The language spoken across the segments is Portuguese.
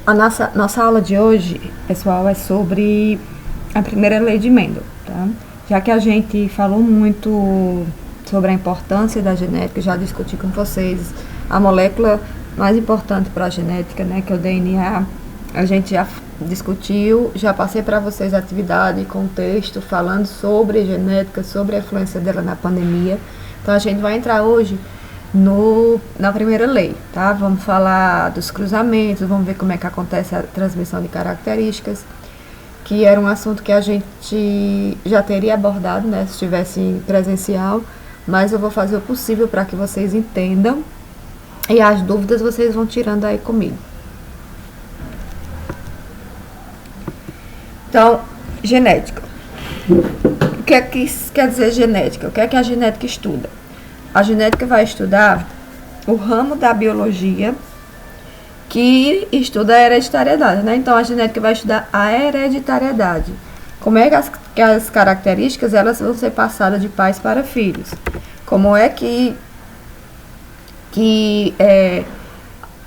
A nossa aula de hoje, pessoal, é sobre a primeira lei de Mendel, tá? Já que a gente falou muito sobre a importância da genética, já discuti com vocês a molécula mais importante para a genética, né, que é o DNA, a gente já discutiu, já passei para vocês a atividade, contexto, falando sobre genética, sobre a influência dela na pandemia. Então a gente vai entrar hoje na primeira lei, tá? Vamos falar dos cruzamentos, vamos ver como é que acontece a transmissão de características, que era um assunto que a gente já teria abordado, né, se estivesse presencial, mas eu vou fazer o possível para que vocês entendam e as dúvidas vocês vão tirando aí comigo. Então, genética. O que é que quer dizer genética? O que é que a genética estuda? A genética vai estudar o ramo da biologia que estuda a hereditariedade, né? Então, a genética vai estudar a hereditariedade. Como é que as características elas vão ser passadas de pais para filhos? Como é que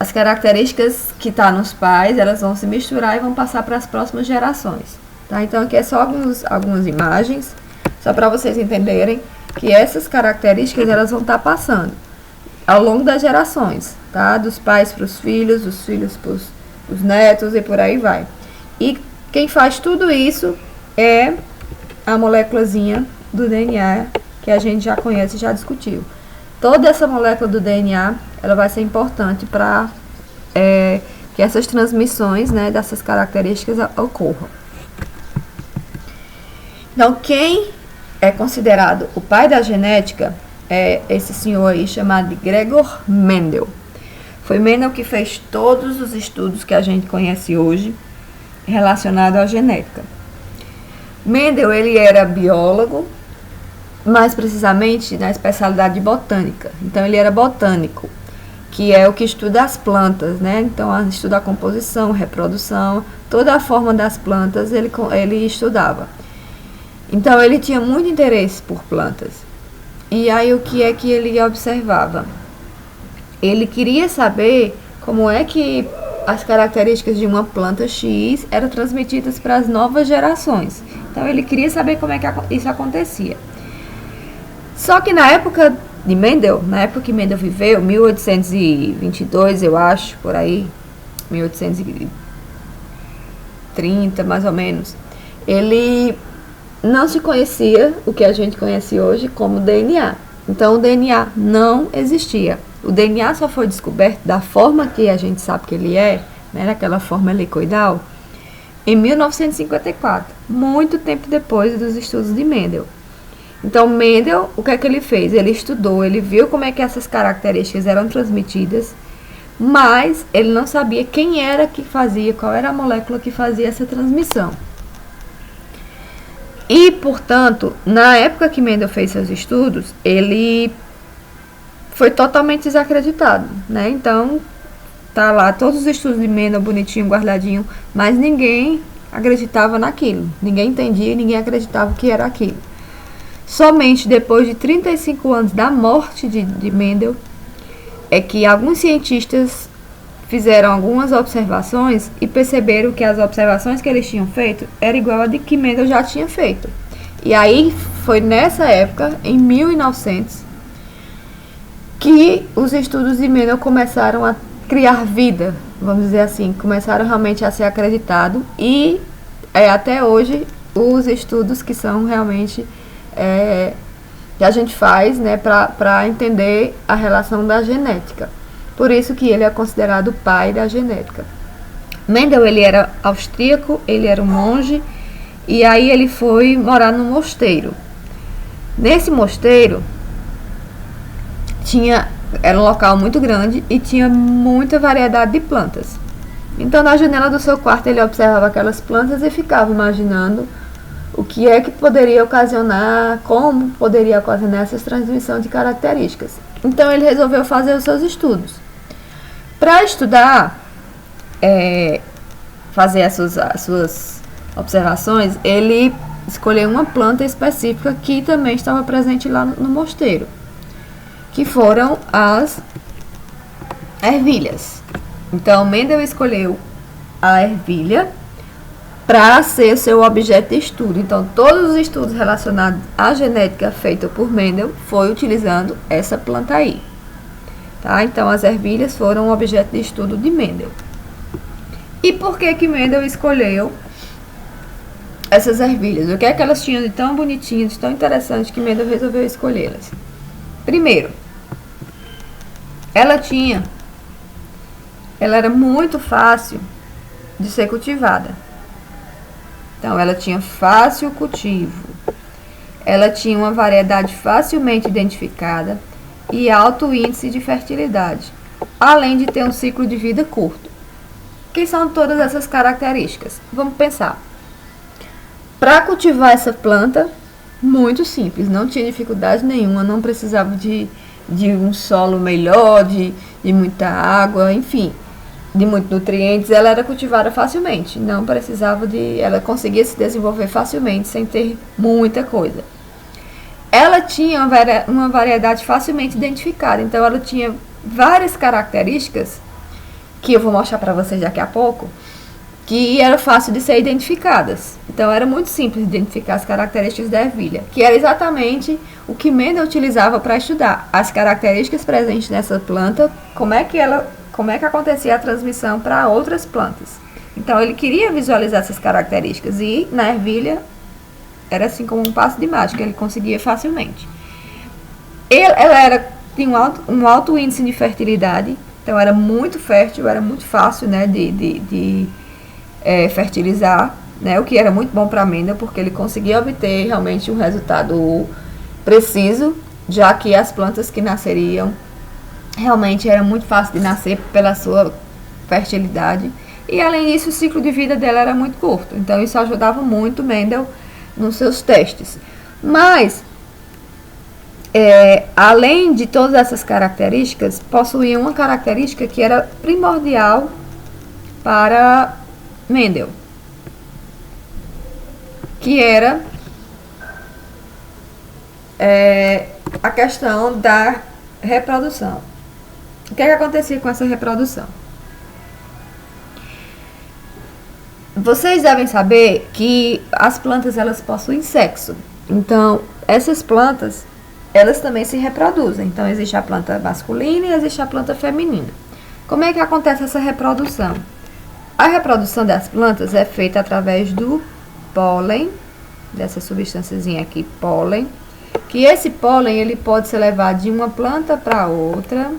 as características que estão nos pais, elas vão se misturar e vão passar para as próximas gerações, tá? Então, aqui é só algumas imagens, só para vocês entenderem que essas características elas vão estar passando ao longo das gerações, tá? Dos pais para os filhos, dos filhos para os netos e por aí vai. E quem faz tudo isso é a moléculazinha do DNA que a gente já conhece e já discutiu. Toda essa molécula do DNA ela vai ser importante para que essas transmissões, né, dessas características ocorram. Então, quem é considerado o pai da genética é esse senhor aí chamado de Gregor Mendel. Foi Mendel que fez todos os estudos que a gente conhece hoje relacionados à genética. Mendel, ele era biólogo, mais precisamente na especialidade de botânica. Então, ele era botânico, que é o que estuda as plantas, né? Então, estuda a composição, reprodução, toda a forma das plantas ele estudava. Então, ele tinha muito interesse por plantas. E aí, o que é que ele observava? Ele queria saber como é que as características de uma planta X eram transmitidas para as novas gerações. Então, ele queria saber como é que isso acontecia. Só que na época de Mendel, na época que Mendel viveu, 1822, eu acho, por aí, 1830, mais ou menos, ele não se conhecia o que a gente conhece hoje como DNA. Então, o DNA não existia. O DNA só foi descoberto da forma que a gente sabe que ele é, né, daquela forma helicoidal, em 1954, muito tempo depois dos estudos de Mendel. Então, Mendel, o que é que ele fez? Ele estudou, ele viu como é que essas características eram transmitidas, mas ele não sabia quem era que fazia, qual era a molécula que fazia essa transmissão. E, portanto, na época que Mendel fez seus estudos, ele foi totalmente desacreditado, né? Então, tá lá todos os estudos de Mendel bonitinho, guardadinho, mas ninguém acreditava naquilo. Ninguém entendia e ninguém acreditava que era aquilo. Somente depois de 35 anos da morte de Mendel, é que alguns cientistas fizeram algumas observações e perceberam que as observações que eles tinham feito era igual a de que Mendel já tinha feito. E aí foi nessa época, em 1900, que os estudos de Mendel começaram a criar vida, vamos dizer assim, começaram realmente a ser acreditados e até hoje os estudos que são realmente que a gente faz, né, para entender a relação da genética. Por isso que ele é considerado o pai da genética. Mendel, ele era austríaco, ele era um monge, e aí ele foi morar num mosteiro. Nesse mosteiro, era um local muito grande e tinha muita variedade de plantas. Então, na janela do seu quarto, ele observava aquelas plantas e ficava imaginando o que é que poderia ocasionar, como poderia ocasionar essa transmissão de características. Então, ele resolveu fazer os seus estudos. Para estudar, fazer as suas observações, ele escolheu uma planta específica que também estava presente lá no mosteiro, que foram as ervilhas. Então, Mendel escolheu a ervilha para ser seu objeto de estudo. Então, todos os estudos relacionados à genética feita por Mendel foi utilizando essa planta aí. Tá? Então, as ervilhas foram um objeto de estudo de Mendel. E por que Mendel escolheu essas ervilhas? O que é que elas tinham de tão bonitinhas, de tão interessante que Mendel resolveu escolhê-las? Primeiro, ela era muito fácil de ser cultivada. Então, ela tinha fácil cultivo, ela tinha uma variedade facilmente identificada e alto índice de fertilidade, além de ter um ciclo de vida curto. Que são todas essas características? Vamos pensar. Para cultivar essa planta, muito simples, não tinha dificuldade nenhuma, não precisava de um solo melhor, de muita água, enfim, de muitos nutrientes. Ela era cultivada facilmente, não precisava ela conseguia se desenvolver facilmente sem ter muita coisa. Ela tinha uma variedade facilmente identificada, então ela tinha várias características que eu vou mostrar para vocês daqui a pouco, que era fácil de ser identificadas. Então era muito simples identificar as características da ervilha, que era exatamente o que Mendel utilizava para estudar as características presentes nessa planta, como é que acontecia a transmissão para outras plantas. Então ele queria visualizar essas características e na ervilha era assim como um passo de mágica, ele conseguia facilmente. Ela tinha um alto índice de fertilidade, então era muito fértil, era muito fácil, né, de fertilizar, né, o que era muito bom para Mendel, porque ele conseguia obter realmente um resultado preciso, já que as plantas que nasceriam realmente era muito fácil de nascer pela sua fertilidade. E além disso, o ciclo de vida dela era muito curto. Então isso ajudava muito Mendel nos seus testes. Mas, além de todas essas características, possuía uma característica que era primordial para Mendel, que era a questão da reprodução. O que é que acontecia com essa reprodução? Vocês devem saber que as plantas, elas possuem sexo. Então, essas plantas, elas também se reproduzem. Então, existe a planta masculina e existe a planta feminina. Como é que acontece essa reprodução? A reprodução das plantas é feita através do pólen, dessa substânciazinha aqui, pólen, que esse pólen ele pode ser levado de uma planta para outra,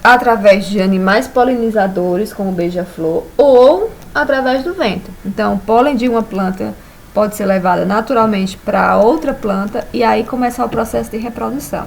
através de animais polinizadores, como o beija-flor, ou através do vento. Então, o pólen de uma planta pode ser levado naturalmente para outra planta e aí começar o processo de reprodução.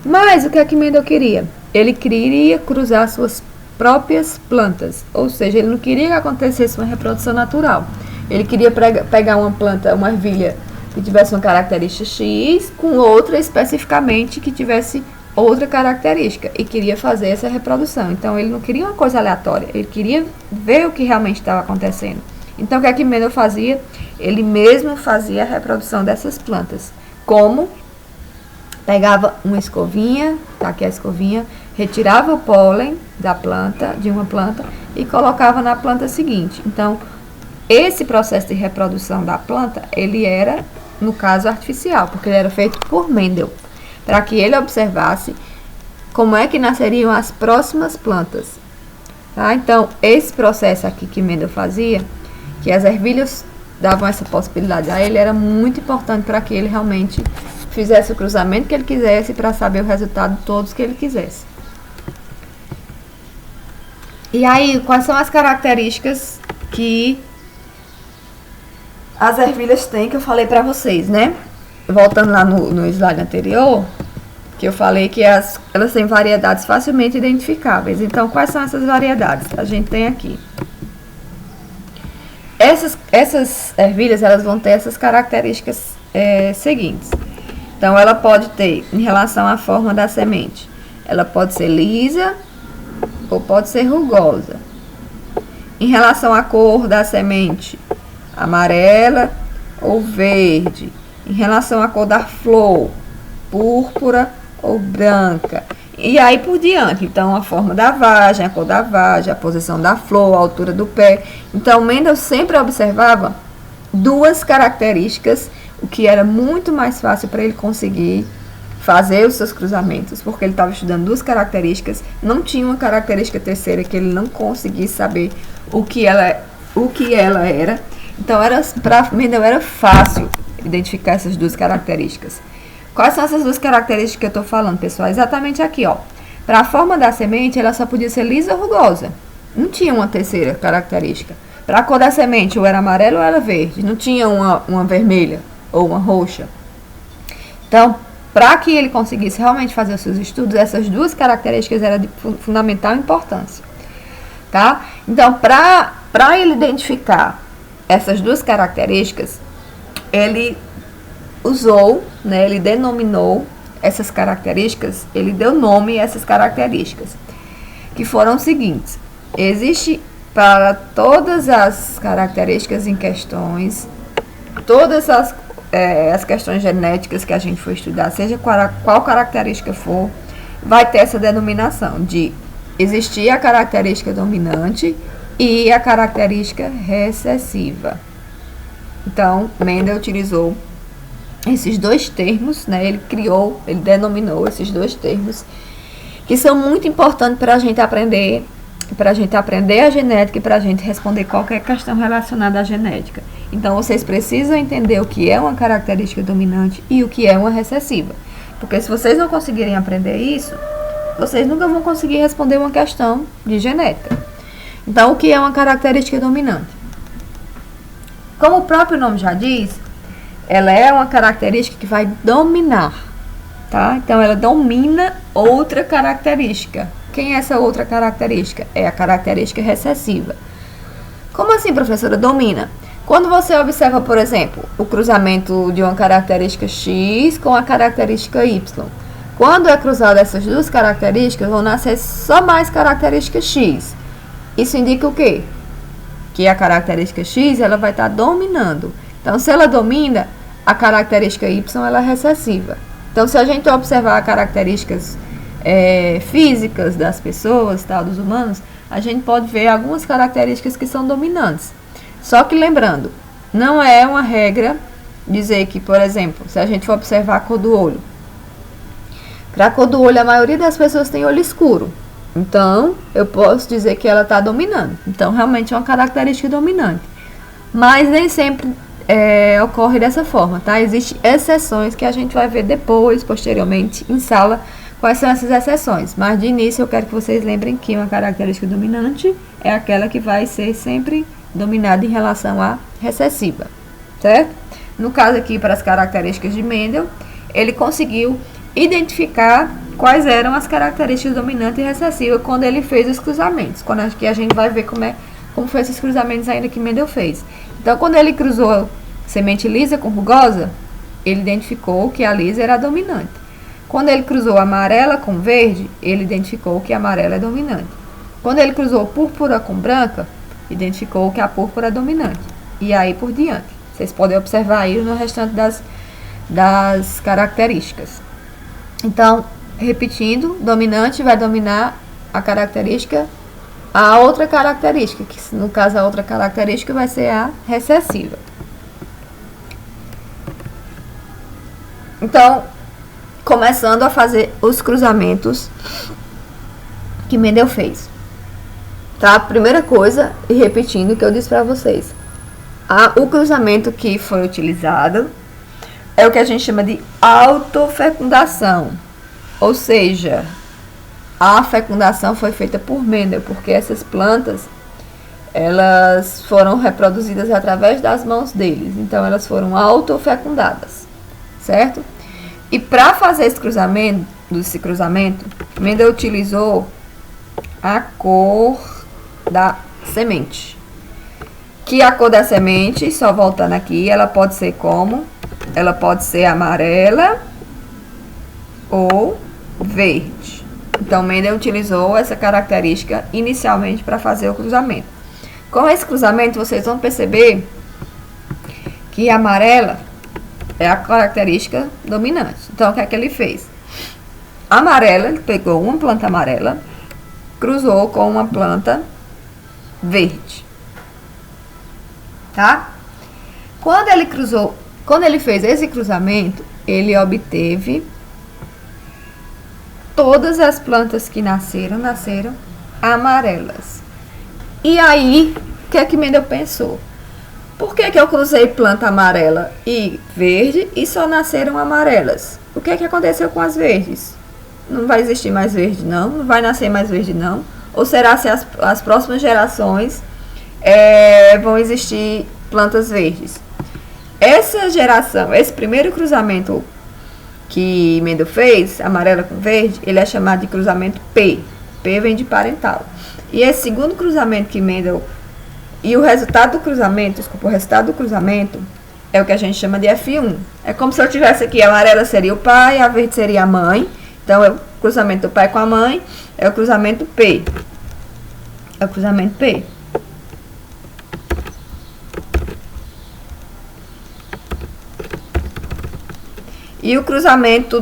Mas o que é que Mendel queria? Ele queria cruzar suas próprias plantas, ou seja, ele não queria que acontecesse uma reprodução natural. Ele queria pegar uma planta, uma ervilha que tivesse uma característica X com outra especificamente que tivesse outra característica e queria fazer essa reprodução. Então ele não queria uma coisa aleatória, ele queria ver o que realmente estava acontecendo. Então o que é que Mendel fazia? Ele mesmo fazia a reprodução dessas plantas. Como? Pegava uma escovinha, tá aqui a escovinha, retirava o pólen da planta, de uma planta, e colocava na planta seguinte. Então, esse processo de reprodução da planta, ele era, no caso, artificial, porque ele era feito por Mendel, para que ele observasse como é que nasceriam as próximas plantas. Tá? Então, esse processo aqui que Mendel fazia, que as ervilhas davam essa possibilidade a ele, era muito importante para que ele realmente fizesse o cruzamento que ele quisesse, para saber o resultado de todos que ele quisesse. E aí, quais são as características que as ervilhas têm, que eu falei para vocês, né? Voltando lá no slide anterior, que eu falei que elas têm variedades facilmente identificáveis. Então, quais são essas variedades? A gente tem aqui. Essas ervilhas, elas vão ter essas características seguintes. Então, ela pode ter, em relação à forma da semente, ela pode ser lisa ou pode ser rugosa. Em relação à cor da semente, amarela ou verde. Em relação à cor da flor, púrpura ou branca. E aí por diante. Então, a forma da vagem, a cor da vagem, a posição da flor, a altura do pé. Então, Mendel sempre observava duas características, o que era muito mais fácil para ele conseguir fazer os seus cruzamentos, porque ele estava estudando duas características, não tinha uma característica terceira que ele não conseguisse saber o que ela era. Então, para Mendel era fácil identificar essas duas características. Quais são essas duas características que eu estou falando, pessoal? Exatamente aqui, ó. Para a forma da semente, ela só podia ser lisa ou rugosa. Não tinha uma terceira característica. Para a cor da semente, ou era amarela ou era verde. Não tinha uma vermelha ou uma roxa. Então, para que ele conseguisse realmente fazer os seus estudos, essas duas características eram de fundamental importância. Tá? Então, para ele identificar essas duas características, ele usou, né, ele denominou essas características, ele deu nome a essas características, que foram os seguintes. Existe para todas as características em questões, todas as questões genéticas que a gente for estudar, seja qual característica for, vai ter essa denominação de existir a característica dominante e a característica recessiva. Então, Mendel utilizou esses dois termos, né? Ele denominou esses dois termos, que são muito importantes para a gente aprender a genética e para a gente responder qualquer questão relacionada à genética. Então, vocês precisam entender o que é uma característica dominante e o que é uma recessiva. Porque se vocês não conseguirem aprender isso, vocês nunca vão conseguir responder uma questão de genética. Então, o que é uma característica dominante? Como o próprio nome já diz, ela é uma característica que vai dominar, tá? Então, ela domina outra característica. Quem é essa outra característica? É a característica recessiva. Como assim, professora? Domina. Quando você observa, por exemplo, o cruzamento de uma característica X com a característica Y. Quando é cruzada essas duas características, vão nascer só mais características X. Isso indica o quê? Que a característica X ela vai estar dominando. Então, se ela domina, a característica Y ela é recessiva. Então, se a gente observar características físicas das pessoas, tá, dos humanos, a gente pode ver algumas características que são dominantes. Só que lembrando, não é uma regra dizer que, por exemplo, se a gente for observar a cor do olho, para a cor do olho, a maioria das pessoas tem olho escuro. Então, eu posso dizer que ela está dominando. Então, realmente é uma característica dominante. Mas nem sempre ocorre dessa forma, tá? Existem exceções que a gente vai ver depois, posteriormente, em sala, quais são essas exceções. Mas, de início, eu quero que vocês lembrem que uma característica dominante é aquela que vai ser sempre dominada em relação à recessiva, certo? No caso aqui, para as características de Mendel, ele conseguiu identificar quais eram as características dominantes e recessivas quando ele fez os cruzamentos. Quando aqui a gente vai ver como foi esses cruzamentos ainda que Mendel fez. Então, quando ele cruzou semente lisa com rugosa, ele identificou que a lisa era a dominante. Quando ele cruzou amarela com verde, ele identificou que a amarela é dominante. Quando ele cruzou púrpura com branca, identificou que a púrpura é dominante. E aí por diante. Vocês podem observar aí no restante das características. Então, repetindo, dominante vai dominar a outra característica, que no caso a outra característica vai ser a recessiva. Então, começando a fazer os cruzamentos que Mendel fez. Tá? Primeira coisa, e repetindo o que eu disse para vocês. O cruzamento que foi utilizado é o que a gente chama de autofecundação. Ou seja, a fecundação foi feita por Mendel, porque essas plantas, elas foram reproduzidas através das mãos deles. Então, elas foram autofecundadas, certo? E para fazer esse cruzamento, Mendel utilizou a cor da semente. Que a cor da semente, só voltando aqui, ela pode ser como? Ela pode ser amarela ou verde. Então, Mendel utilizou essa característica inicialmente para fazer o cruzamento. Com esse cruzamento, vocês vão perceber que a amarela é a característica dominante. Então, o que é que ele fez? amarela, ele pegou uma planta amarela, cruzou com uma planta verde. Tá? Quando ele fez esse cruzamento, ele obteve todas as plantas que nasceram amarelas. E aí, o que é que Mendel pensou? Por que eu cruzei planta amarela e verde e só nasceram amarelas? O que é que aconteceu com as verdes? Não vai existir mais verde, não? Não vai nascer mais verde, não? Ou será se as próximas gerações vão existir plantas verdes? Essa geração, esse primeiro cruzamento que Mendel fez, amarela com verde, ele é chamado de cruzamento P. P vem de parental. E esse segundo cruzamento que Mendel... E o resultado do cruzamento, o resultado do cruzamento é o que a gente chama de F1. É como se eu tivesse aqui, a amarela seria o pai, a verde seria a mãe. Então, é o cruzamento do pai com a mãe, é o cruzamento P. É o cruzamento P. E o cruzamento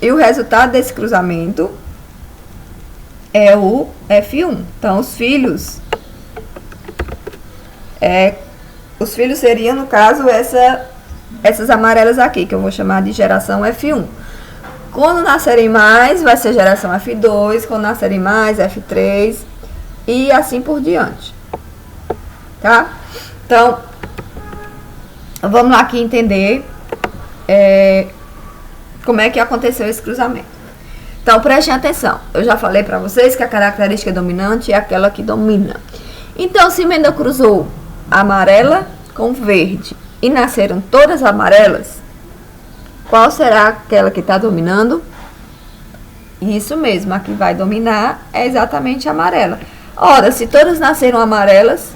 e o resultado desse cruzamento é o F1. Então, os filhos seriam, no caso, essas amarelas aqui, que eu vou chamar de geração F1. Quando nascerem mais, vai ser geração F2, quando nascerem mais, F3, e assim por diante. Tá? Então, vamos lá aqui entender como é que aconteceu esse cruzamento. Então, prestem atenção. Eu já falei para vocês que a característica dominante é aquela que domina. Então, se Mendel cruzou amarela com verde e nasceram todas amarelas, qual será aquela que está dominando? Isso mesmo, a que vai dominar é exatamente a amarela. Ora, se todas nasceram amarelas,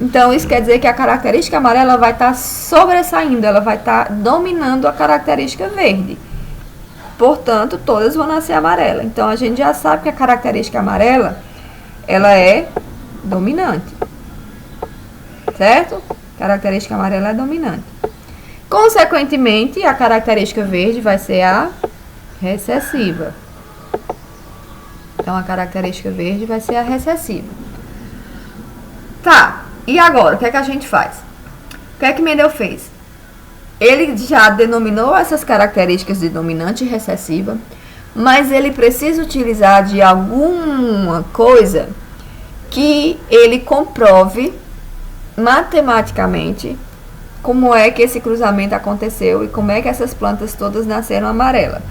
então isso quer dizer que a característica amarela vai estar sobressaindo, ela vai estar dominando a característica verde. Portanto, todas vão nascer amarela. Então, a gente já sabe que a característica amarela, ela é dominante. Certo? Característica amarela é dominante. Consequentemente, a característica verde vai ser a recessiva. Então, a característica verde vai ser a recessiva. Tá, e agora, o que é que a gente faz? O que é que Mendel fez? Ele já denominou essas características de dominante e recessiva, mas ele precisa utilizar de alguma coisa que ele comprove matematicamente como é que esse cruzamento aconteceu e como é que essas plantas todas nasceram amarelas.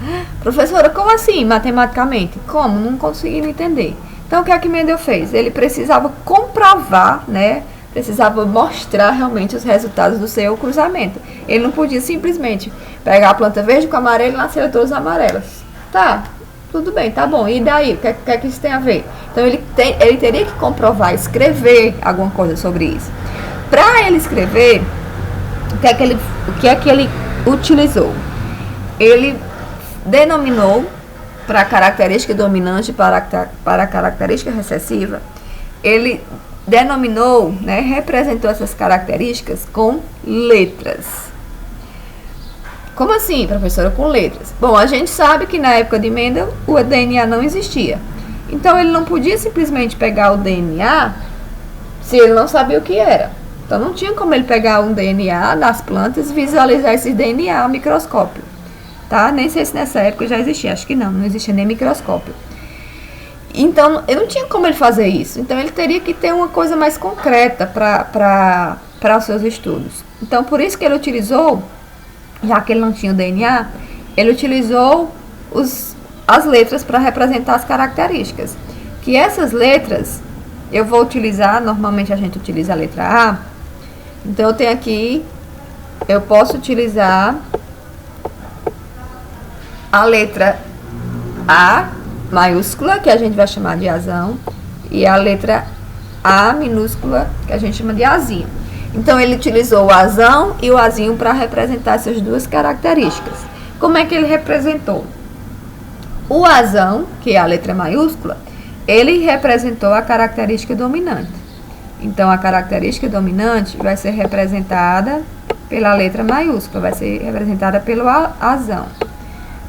Professora, como assim matematicamente? Como? Não consegui entender. Então, o que é que Mendel fez? Ele precisava comprovar, né? Precisava mostrar realmente os resultados do seu cruzamento. Ele não podia simplesmente pegar a planta verde com amarelo e nascer todas amarelas. Tá, tudo bem, tá bom. E daí? O que é que isso tem a ver? Então, ele teria que comprovar, escrever alguma coisa sobre isso. Para ele escrever, o que é que ele utilizou? Ele denominou para a característica dominante para a característica recessiva, ele denominou, né, representou essas características com letras. Como assim, professora, com letras? Bom, a gente sabe que na época de Mendel o DNA não existia. Então, ele não podia simplesmente pegar o DNA se ele não sabia o que era. Então, não tinha como ele pegar um DNA das plantas e visualizar esse DNA ao microscópio. Tá? Nem sei se nessa época já existia. Acho que não existia nem microscópio. Então, eu não tinha como ele fazer isso. Então, ele teria que ter uma coisa mais concreta para os seus estudos. Então, por isso que ele utilizou, já que ele não tinha o DNA, ele utilizou as letras para representar as características. Que essas letras, eu vou utilizar, normalmente a gente utiliza a letra A. Então, eu tenho aqui, eu posso utilizar a letra A maiúscula, que a gente vai chamar de azão, e a letra A minúscula, que a gente chama de azinho. Então, ele utilizou o azão e o azinho para representar essas duas características. Como é que ele representou? O azão, que é a letra maiúscula, ele representou a característica dominante. Então, a característica dominante vai ser representada pela letra maiúscula, vai ser representada pelo azão.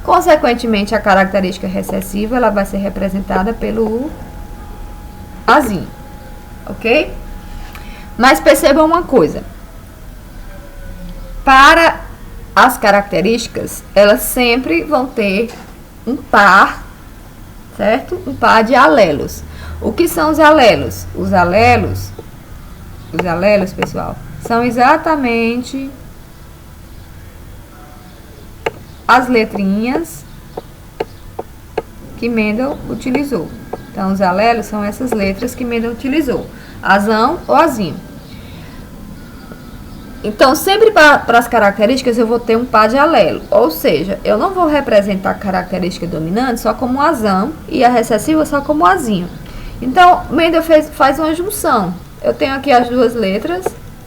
Consequentemente, a característica recessiva ela vai ser representada pelo Azinho, ok? Mas percebam uma coisa. Para as características, elas sempre vão ter um par, certo? Um par de alelos. O que são os alelos? Os alelos, pessoal, são exatamente as letrinhas que Mendel utilizou. Então, os alelos são essas letras que Mendel utilizou. Azão ou azinho. Então, sempre para as características eu vou ter um par de alelo. Ou seja, eu não vou representar a característica dominante só como azão e a recessiva só como azinho. Então, Mendel faz uma junção. Eu tenho aqui as duas letras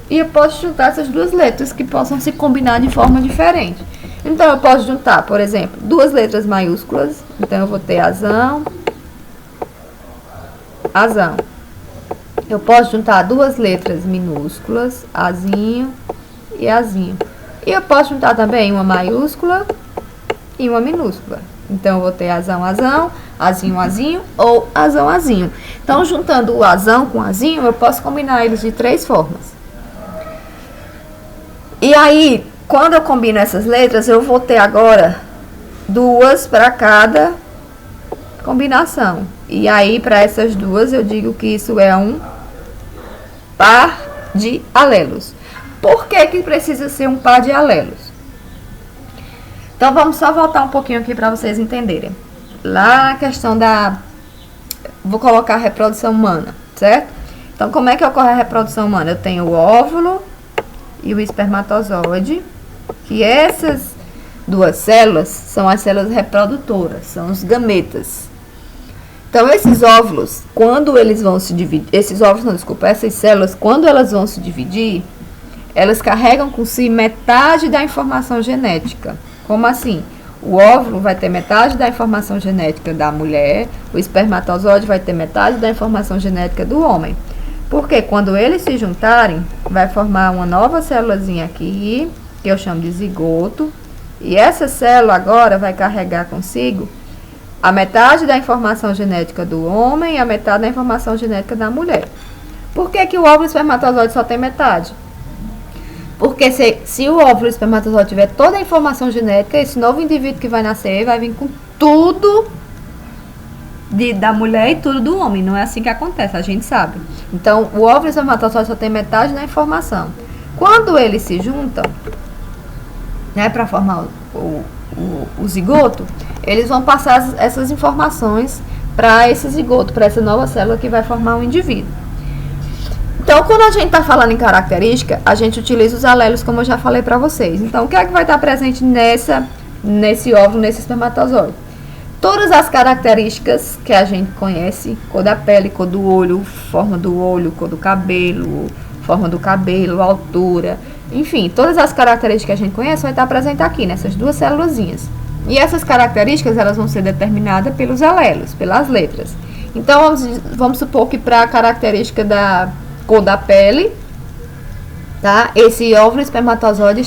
e eu posso juntar essas duas letras que possam se combinar de forma diferente. Então, eu posso juntar, por exemplo, duas letras maiúsculas. Então, eu vou ter azão, azão. Eu posso juntar duas letras minúsculas, azinho e azinho. E eu posso juntar também uma maiúscula e uma minúscula. Então, eu vou ter azão, azão, azinho, azinho ou azão, azinho. Então, juntando o azão com o azinho, eu posso combinar eles de três formas. E aí, quando eu combino essas letras, eu vou ter agora duas para cada combinação. E aí, para essas duas, eu digo que isso é um par de alelos. Por que que precisa ser um par de alelos? Então, vamos só voltar um pouquinho aqui para vocês entenderem. Lá na questão da... Vou colocar a reprodução humana, certo? Então, como é que ocorre a reprodução humana? Eu tenho o óvulo e o espermatozoide, que essas duas células são as células reprodutoras, são os gametas. Então, esses óvulos, quando eles vão se dividir, essas células, quando elas vão se dividir, elas carregam com si metade da informação genética. Como assim? O óvulo vai ter metade da informação genética da mulher, o espermatozoide vai ter metade da informação genética do homem. Porque quando eles se juntarem, vai formar uma nova célulazinha aqui, que eu chamo de zigoto, e essa célula agora vai carregar consigo a metade da informação genética do homem e a metade da informação genética da mulher. Por que que o óvulo e o espermatozoide só tem metade? Porque se o óvulo e o espermatozoide tiver toda a informação genética, esse novo indivíduo que vai nascer vai vir com tudo da mulher e tudo do homem. Não é assim que acontece, a gente sabe. Então, o óvulo e o espermatozoide só tem metade da informação. Quando eles se juntam, né, para formar o zigoto, eles vão passar essas informações para esse zigoto, para essa nova célula que vai formar um indivíduo. Então, quando a gente está falando em característica, a gente utiliza os alelos, como eu já falei para vocês. Então, o que é que vai estar presente nesse óvulo, nesse espermatozoide? Todas as características que a gente conhece, cor da pele, cor do olho, cor do cabelo, forma do cabelo, altura, enfim, todas as características que a gente conhece vai estar presente aqui, nessas duas célulazinhas. E essas características, elas vão ser determinadas pelos alelos, pelas letras. Então, vamos supor que para a característica da cor da pele, tá? Esse óvulo e espermatozoide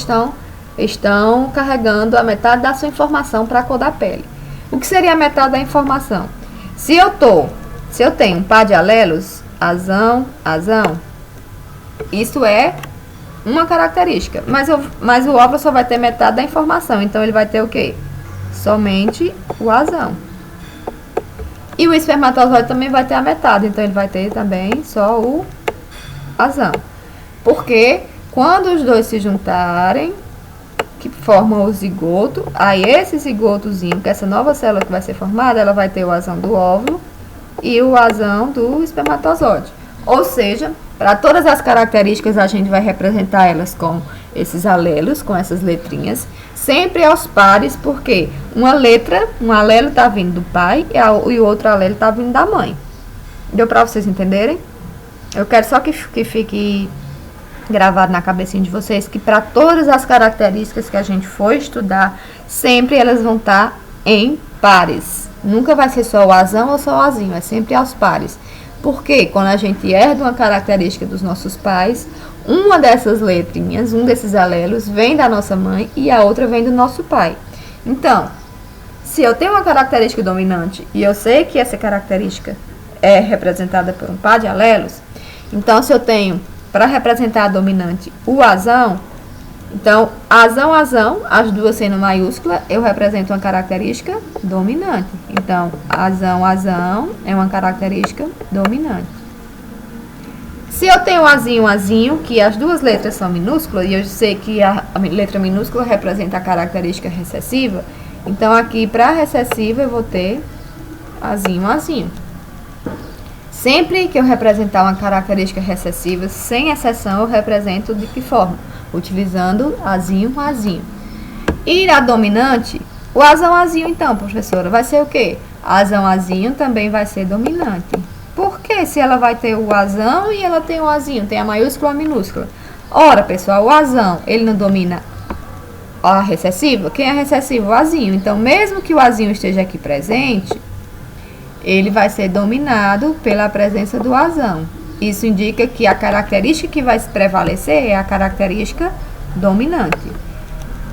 estão carregando a metade da sua informação para a cor da pele. O que seria a metade da informação? Se eu tenho um par de alelos, azão, azão, isso é uma característica. Mas o óvulo só vai ter metade da informação. Então, ele vai ter o quê? Somente o azão. E o espermatozoide também vai ter a metade. Então, ele vai ter também só o azão. Porque quando os dois se juntarem, que formam o zigoto, aí esse zigotozinho, que é essa nova célula que vai ser formada, ela vai ter o azão do óvulo e o azão do espermatozoide. Ou seja, para todas as características, a gente vai representar elas com esses alelos, com essas letrinhas, sempre aos pares, porque um alelo está vindo do pai e o outro alelo está vindo da mãe. Deu para vocês entenderem? Eu quero só que fique gravado na cabecinha de vocês que para todas as características que a gente for estudar, sempre elas vão estar em pares. Nunca vai ser só o azão ou só o azinho, é sempre aos pares. Porque quando a gente herda uma característica dos nossos pais, uma dessas letrinhas, um desses alelos, vem da nossa mãe e a outra vem do nosso pai. Então, se eu tenho uma característica dominante e eu sei que essa característica é representada por um par de alelos, então se eu tenho, para representar a dominante, o azão, então azão, as duas sendo maiúscula, eu represento uma característica dominante. Então, azão é uma característica dominante. Se eu tenho azinho, que as duas letras são minúsculas, e eu sei que a letra minúscula representa a característica recessiva, então aqui para recessiva eu vou ter azinho. Sempre que eu representar uma característica recessiva, sem exceção, eu represento de que forma? Utilizando azinho. E na dominante, o azão, então, professora, vai ser o quê? Azão também vai ser dominante. Por que se ela vai ter o azão e ela tem o azinho? Tem a maiúscula ou a minúscula? Ora, pessoal, o azão, ele não domina a recessiva? Quem é recessivo? O azinho. Então, mesmo que o azinho esteja aqui presente, ele vai ser dominado pela presença do azão. Isso indica que a característica que vai prevalecer é a característica dominante.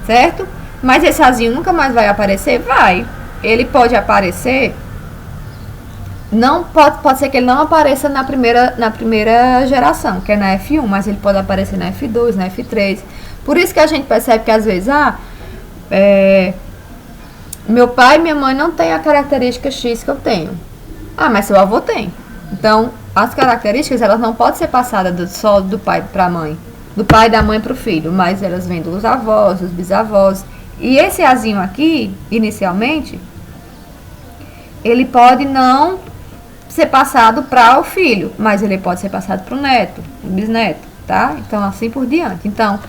Certo? Mas esse azinho nunca mais vai aparecer? Vai. Ele pode aparecer... Não pode ser que ele não apareça na primeira geração, que é na F1, mas ele pode aparecer na F2, na F3. Por isso que a gente percebe que às vezes, meu pai e minha mãe não têm a característica X que eu tenho. Mas seu avô tem. Então, as características, elas não podem ser passadas só do pai para a mãe, do pai e da mãe para o filho, mas elas vêm dos avós, dos bisavós. E esse azinho aqui, inicialmente, ele pode não ser passado para o filho, mas ele pode ser passado para o neto, o bisneto, tá? Então, assim por diante. Então,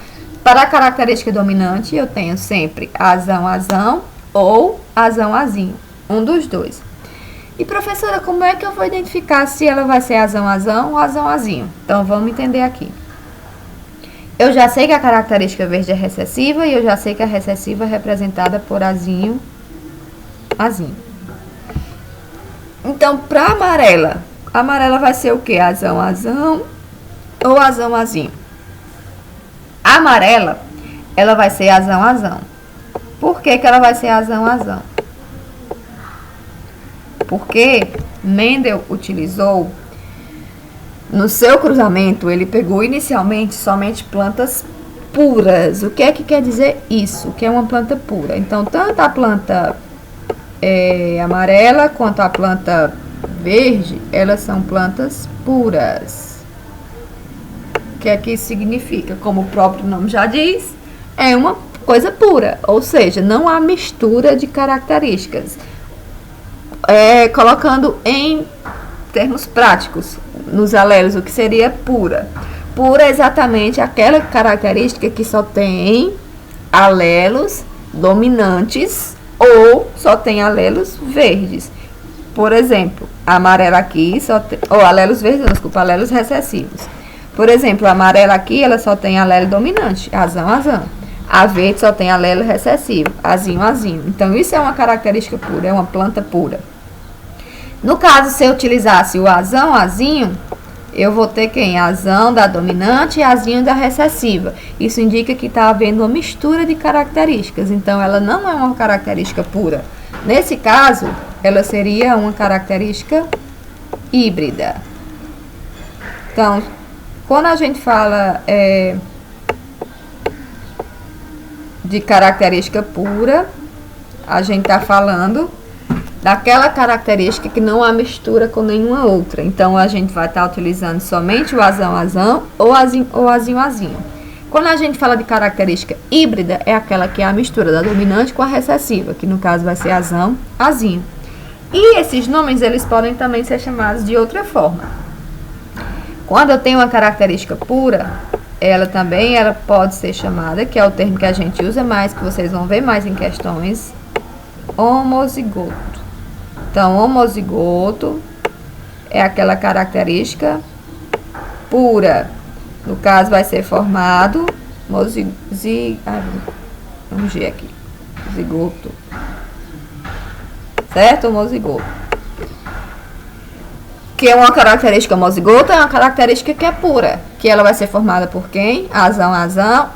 para a característica dominante, eu tenho sempre azão ou azinho, um dos dois. E, professora, como é que eu vou identificar se ela vai ser azão ou azinho? Então, vamos entender aqui. Eu já sei que a característica verde é recessiva e eu já sei que a recessiva é representada por azinho. Então, para amarela vai ser o que? Azão ou azinho? A amarela, ela vai ser azão. Por que ela vai ser azão? Porque Mendel utilizou, no seu cruzamento, ele pegou inicialmente somente plantas puras. O que é que quer dizer isso? O que é uma planta pura? Então, tanto a planta amarela quanto a planta verde, elas são plantas puras. O que é que isso significa? Como o próprio nome já diz, é uma coisa pura, ou seja, não há mistura de características. Colocando em termos práticos, nos alelos, o que seria pura? Pura é exatamente aquela característica que só tem alelos dominantes ou só tem alelos verdes. Por exemplo, a amarela aqui só tem, alelos verdes, desculpa, alelos recessivos. Por exemplo, a amarela aqui, ela só tem alelo dominante, azão. A verde só tem alelo recessivo, azinho. Então, isso é uma característica pura, é uma planta pura. No caso, se eu utilizasse o azinho, eu vou ter quem? Azão da dominante e azinho da recessiva. Isso indica que está havendo uma mistura de características. Então, ela não é uma característica pura. Nesse caso, ela seria uma característica híbrida. Então, quando a gente fala de característica pura, a gente está falando daquela característica que não há mistura com nenhuma outra. Então, a gente vai estar utilizando somente o azão ou azinho. Quando a gente fala de característica híbrida, é aquela que é a mistura da dominante com a recessiva, que no caso vai ser azinho. E esses nomes, eles podem também ser chamados de outra forma. Quando eu tenho uma característica pura, ela pode ser chamada, que é o termo que a gente usa mais, que vocês vão ver mais em questões, homozigoto. Então, homozigoto é aquela característica pura. No caso, vai ser formado vamos ver aqui, zigoto. Certo? Homozigoto. Que é uma característica homozigoto, é uma característica que é pura. Que ela vai ser formada por quem? Azão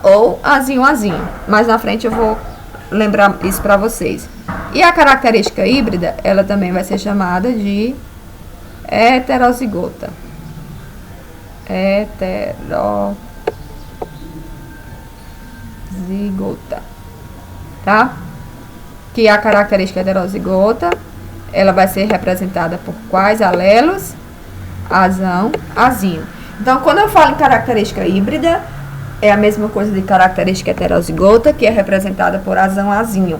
ou azinho. Mais na frente eu vou lembrar isso para vocês. E a característica híbrida, ela também vai ser chamada de heterozigota. Heterozigota. Tá? Que a característica heterozigota, ela vai ser representada por quais alelos? Azão, azinho. Então, quando eu falo em característica híbrida, é a mesma coisa de característica heterozigota, que é representada por azão, azinho.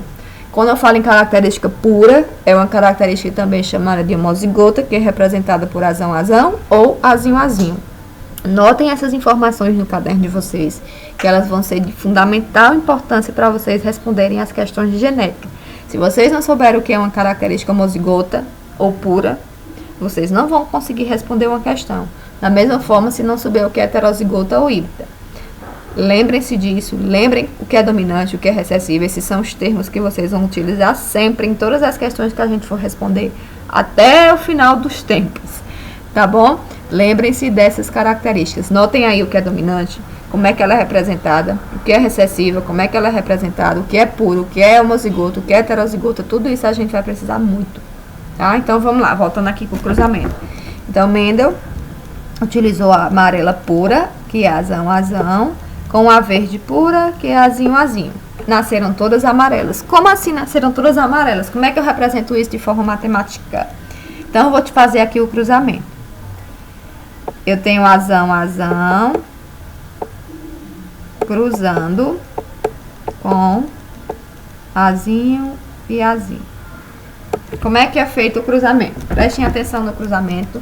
Quando eu falo em característica pura, é uma característica também chamada de homozigota, que é representada por azão, azão ou azinho, azinho. Notem essas informações no caderno de vocês, que elas vão ser de fundamental importância para vocês responderem as questões de genética. Se vocês não souberem o que é uma característica homozigota ou pura, vocês não vão conseguir responder uma questão. Da mesma forma, se não souber o que é heterozigota ou híbrida. Lembrem-se disso, lembrem o que é dominante, o que é recessivo. Esses são os termos que vocês vão utilizar sempre em todas as questões que a gente for responder até o final dos tempos, tá bom? Lembrem-se dessas características. Notem aí o que é dominante, como é que ela é representada, o que é recessiva, como é que ela é representada, o que é puro, o que é homozigoto, o que é heterozigota, tudo isso a gente vai precisar muito, tá? Então vamos lá, voltando aqui com o cruzamento. Então Mendel utilizou a amarela pura, que é azão, azão, com a verde pura, que é azinho, azinho. Nasceram todas amarelas. Como assim nasceram todas amarelas? Como é que eu represento isso de forma matemática? Então, eu vou te fazer aqui o cruzamento. Eu tenho azão, azão, cruzando com azinho e azinho. Como é que é feito o cruzamento? Prestem atenção no cruzamento.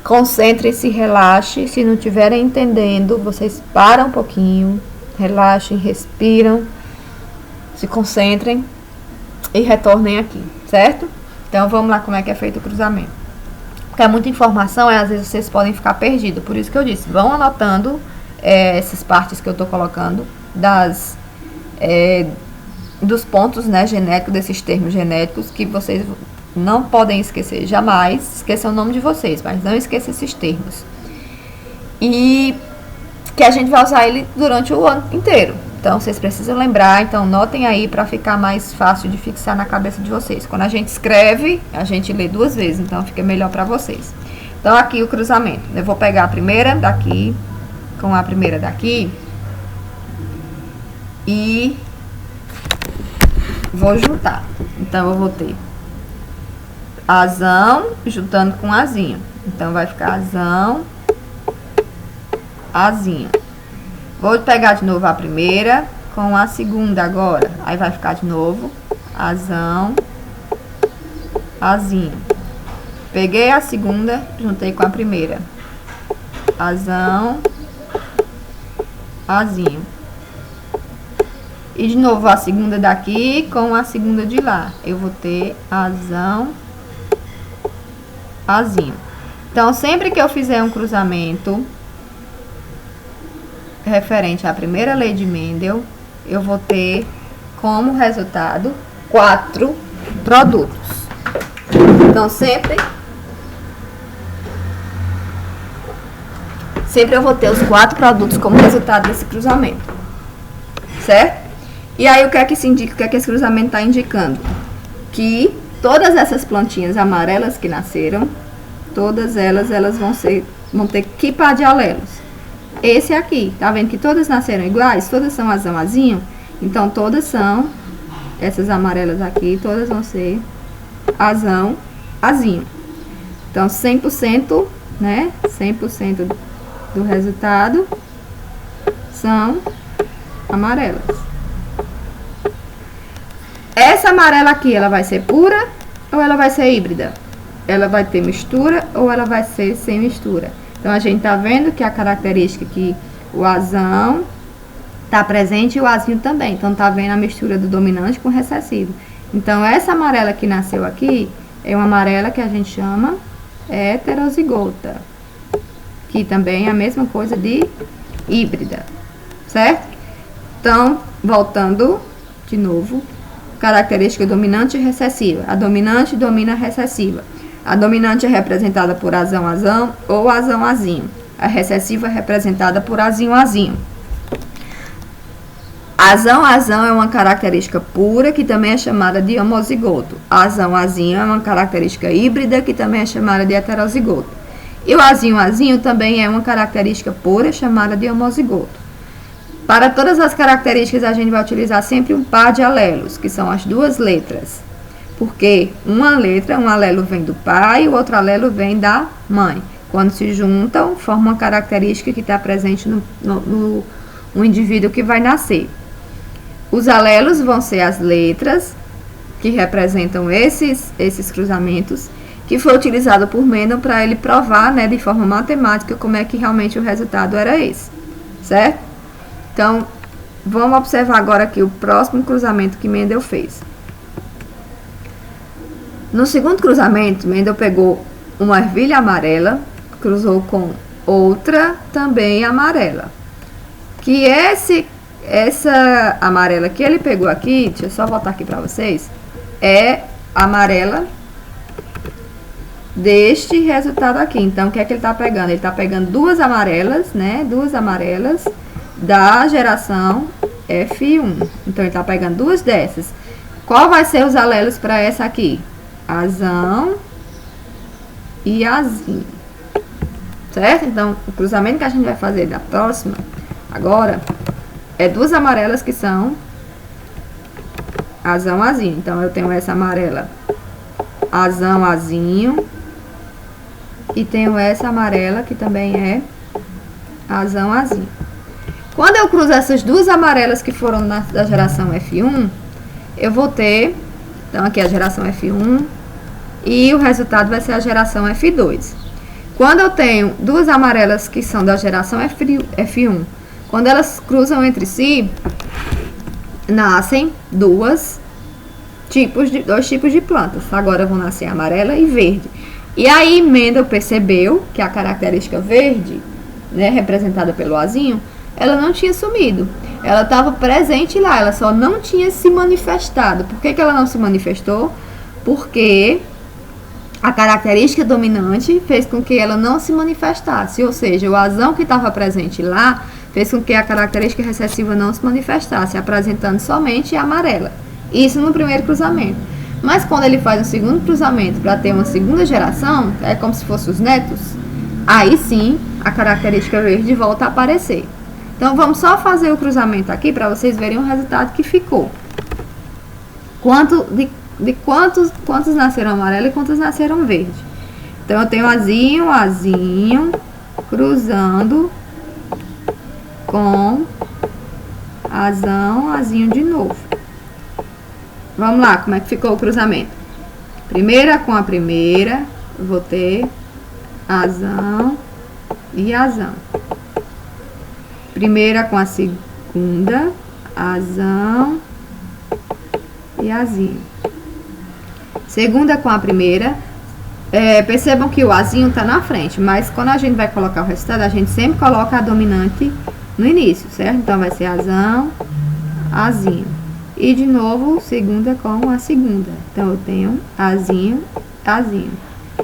Concentrem-se, relaxem. Se não estiverem entendendo, vocês param um pouquinho, relaxem, respiram, se concentrem e retornem aqui, certo? Então, vamos lá como é que é feito o cruzamento. Porque é muita informação e às vezes vocês podem ficar perdidos. Por isso que eu disse, vão anotando essas partes que eu tô colocando dos pontos, né, genéticos, desses termos genéticos que vocês não podem esquecer, jamais esqueçam o nome de vocês, mas não esqueçam esses termos. E que a gente vai usar ele durante o ano inteiro. Então, vocês precisam lembrar, então notem aí para ficar mais fácil de fixar na cabeça de vocês. Quando a gente escreve, a gente lê 2 vezes, então fica melhor para vocês. Então, aqui o cruzamento. Eu vou pegar a primeira daqui com a primeira daqui e vou juntar. Então, eu vou ter azão juntando com azinho. Então, vai ficar azão, azinho. Vou pegar de novo a primeira com a segunda agora. Aí, vai ficar de novo azão, azinho. Peguei a segunda, juntei com a primeira. Azão, azinho. E de novo a segunda daqui com a segunda de lá. Eu vou ter azão, azinho. Então, sempre que eu fizer um cruzamento referente à primeira lei de Mendel, eu vou ter como resultado 4 produtos. Então, sempre eu vou ter os 4 produtos como resultado desse cruzamento, certo? E aí, o que é que se indica, o que é que esse cruzamento está indicando? Que todas essas plantinhas amarelas que nasceram, todas elas vão ter que par de alelos. Esse aqui, tá vendo que todas nasceram iguais? Todas são azão, azinho? Então, todas são, essas amarelas aqui, todas vão ser azão, azinho. Então, 100%, né? 100% do resultado são amarelas. Essa amarela aqui, ela vai ser pura ou ela vai ser híbrida? Ela vai ter mistura ou ela vai ser sem mistura? Então, a gente tá vendo que a característica que o azão tá presente e o azinho também. Então, tá vendo a mistura do dominante com o recessivo. Então, essa amarela que nasceu aqui é uma amarela que a gente chama heterozigota, que também é a mesma coisa de híbrida, certo? Então, voltando de novo, característica dominante e recessiva. A dominante domina a recessiva. A dominante é representada por azão, azão ou azão, azinho. A recessiva é representada por azinho, azinho. Azão é uma característica pura, que também é chamada de homozigoto. Azão-azinho é uma característica híbrida, que também é chamada de heterozigoto. E o azinho também é uma característica pura, chamada de homozigoto. Para todas as características, a gente vai utilizar sempre um par de alelos, que são as duas letras. Porque uma letra, um alelo vem do pai e o outro alelo vem da mãe. Quando se juntam, forma uma característica que está presente no indivíduo que vai nascer. Os alelos vão ser as letras que representam esses cruzamentos, que foi utilizado por Mendel para ele provar, né, de forma matemática, como é que realmente o resultado era esse, certo? Então, vamos observar agora aqui o próximo cruzamento que Mendel fez. No segundo cruzamento, Mendel pegou uma ervilha amarela, cruzou com outra também amarela. Que essa amarela que ele pegou aqui, deixa eu só voltar aqui para vocês, é amarela deste resultado aqui. Então, o que é que ele está pegando? Ele está pegando duas amarelas, né? Duas amarelas da geração F1. Então, ele está pegando duas dessas. Qual vai ser os alelos para essa aqui? Azão e azinho. Certo? Então, o cruzamento que a gente vai fazer da próxima, agora, é duas amarelas que são azão, azinho. Então, eu tenho essa amarela azão, azinho. E tenho essa amarela que também é azão, azinho. Quando eu cruzo essas duas amarelas que foram da geração F1, eu vou ter, então aqui a geração F1 e o resultado vai ser a geração F2. Quando eu tenho duas amarelas que são da geração F1, quando elas cruzam entre si, nascem dois tipos de plantas. Agora vão nascer amarela e verde. E aí Mendel percebeu que a característica verde, né, representada pelo azinho, ela não tinha sumido. Ela estava presente lá, ela só não tinha se manifestado. Por que ela não se manifestou? Porque a característica dominante fez com que ela não se manifestasse. Ou seja, o azão que estava presente lá fez com que a característica recessiva não se manifestasse, apresentando somente a amarela. Isso no primeiro cruzamento. Mas quando ele faz um segundo cruzamento para ter uma segunda geração, é como se fossem os netos, aí sim a característica verde volta a aparecer. Então vamos só fazer o cruzamento aqui para vocês verem o resultado que ficou. Quantos nasceram amarelo e quantos nasceram verde. Então eu tenho azinho cruzando com azinho de novo. Vamos lá, como é que ficou o cruzamento? Primeira com a primeira, eu vou ter azão e azão. Primeira com a segunda, azão e azinho. Segunda com a primeira, percebam que o azinho tá na frente, mas quando a gente vai colocar o resultado, a gente sempre coloca a dominante no início, certo? Então, vai ser azão, azinho. E de novo, segunda com a segunda. Então, eu tenho azinho, azinho.